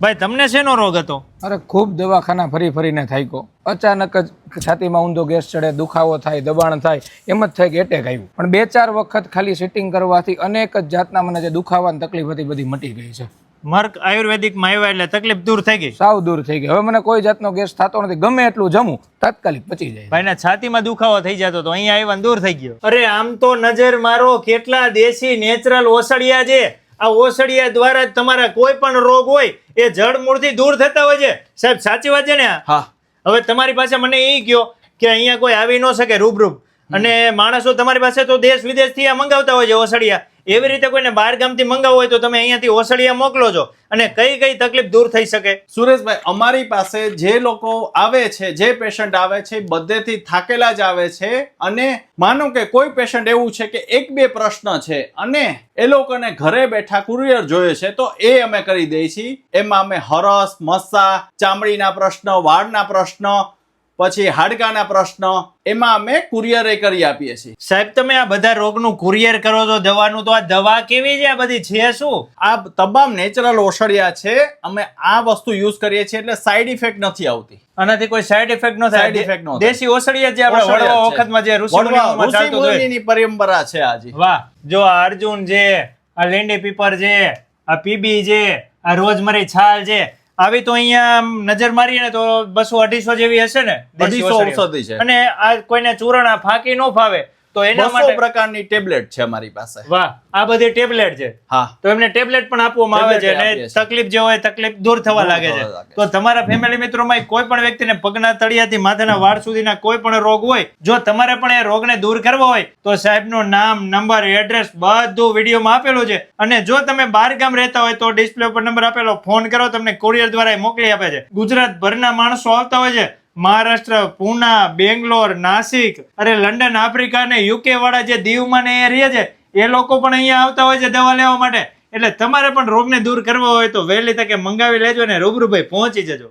ભાઈ તમને શેનો રોગ હતો? અરે ખૂબ દવાખાના ફરી ફરીને થાક્યો. અચાનક જ છાતીમાં ઊંધો ગેસ ચડે, દુખાવો થાય, દબાણ થાય, એમ જ થાય કે એટેક આવ્યું. પણ 2-4 વખત ખાલી સિટિંગ કરવાથી અનેક જ જાતના મને જે દુખાવાની તકલીફ હતી બધી મટી ગઈ છે. મર્ક આયુર્વેદિકમાં આવ્યા એટલે તકલીફ દૂર થઈ ગઈ. સાવ દૂર થઈ ગઈ. હવે મને કોઈ જાતનો ગેસ થતો નથી. ગમે એટલું જમું તાત્કાલિક પચી જાય. ભાઈના છાતીમાં દુખાવો થઈ જતો તો અહીંયા આવ્યા દૂર થઈ ગયો. અરે આમ તો નજર મારો, કેટલા દેશી નેચરલ ઓસડિયા છે. આ ઓસડિયા દ્વારા જ તમારા કોઈ પણ રોગ હોય એ જડ મૂળથી દૂર થતા હોય છે. સાહેબ સાચી વાત છે ને? હા. હવે તમારી પાસે મને એ કહો કે અહીંયા કોઈ આવી ન શકે રૂબરૂ, અને માણસો તમારી પાસે તો દેશ વિદેશથી આ મંગાવતા હોય છે ઓસડિયા. એવી રીતે કોઈને બહાર ગામથી મંગાવવું હોય તો તમે અહીંયાથી ઓસડિયા મોકલો છો, અને કઈ કઈ તકલીફ દૂર થઈ શકે? સુરેશભાઈ, અમારી પાસે જે લોકો આવે છે, જે પેશન્ટ આવે છે, બધેથી થાકેલા જ આવે છે. અને માનો કે કોઈ પેશન્ટ એવું છે કે 1-2 પ્રશ્ન છે અને એ લોકોને ઘરે બેઠા કુરિયર જોઈએ છે, તો એ અમે કરી દઈએ છીએ. એમાં અમે હરસ, મસ્સા, ચામડીના પ્રશ્ન, વાળના પ્રશ્ન, પછી હાડકાના પ્રશ્ન, એમાં અમે કુરિયર કરી આપીએ છીએ. સાહેબ તમે આ બધા રોગનું કુરિયર કરો છો દવાનું, તો આ દવા કેવી છે? આ બધી છે શું? આ તમામ નેચરલ ઓસડિયા છે. અમે આ વસ્તુ યુઝ કરીએ છીએ એટલે સાઈડ ઇફેક્ટ નથી આવતી. આનાથી કોઈ સાઈડ ઇફેક્ટ ન થાય? Side effect ન થાય. દેશી ઓસડિયા જે આપણે વડવા વખતમાં જે ઋષિમુનિઓમાં ચાલતું હતું. ઋષિમુનિની પરંપરા છે આજે. વાહ, જો આ અર્જુન છે, આ લેંડી પીપર છે, આ પીબી છે, આ રોજમરી છાલ છે, આવી તો અહીંયા નજર મારીએ ને તો 200-250 જેવી હશે ને દેશી 250 ઓસડિયા. ઔષધિ છે. અને આ કોઈને ચૂરણ આ ફાંકી ન ફાવે તો એના 200 માટે પ્રકારની ટેબ્લેટ છે અમારી પાસે. વાહ, આ બધી ટેબ્લેટ છે. હા. તો એમને ટેબ્લેટ પણ આપવામાં આવે છે, ટેબ્લેટ અને આપીએ છીએ. તકલીફ જે હોય તકલીફ દૂર થવા લાગે છે. તો તમારા ફેમિલી મિત્રોમાં કોઈ પણ વ્યક્તિને પગના તળિયાથી માથાના વાળ સુધીના કોઈ પણ રોગ હોય, જો તમારે પણ એ રોગને દૂર કરવો હોય તો સાહેબનું નામ, નંબર, એડ્રેસ બધું વિડીયોમાં આપેલું છે. અને જો તમે બહાર ગામ રહેતા હોય તો ડિસ્પ્લે ઉપર નંબર આપેલો ફોન કરો, તમને કુરિયર દ્વારા એ મોકલી આપે છે. ગુજરાત ભરના માણસો આવતા હોય છે. મહારાષ્ટ્ર, પૂના, બેંગ્લોર, નાસિક, અરે લંડન, આફ્રિકા ને યુકે વાળા જે દીવમાં ને એ રહે છે, એ લોકો પણ અહીંયા આવતા હોય છે દવા લેવા માટે. એટલે તમારે પણ રોગને દૂર કરવો હોય તો વહેલી તકે મંગાવી લેજો ને રૂબરૂ ભાઈ પહોંચી જજો.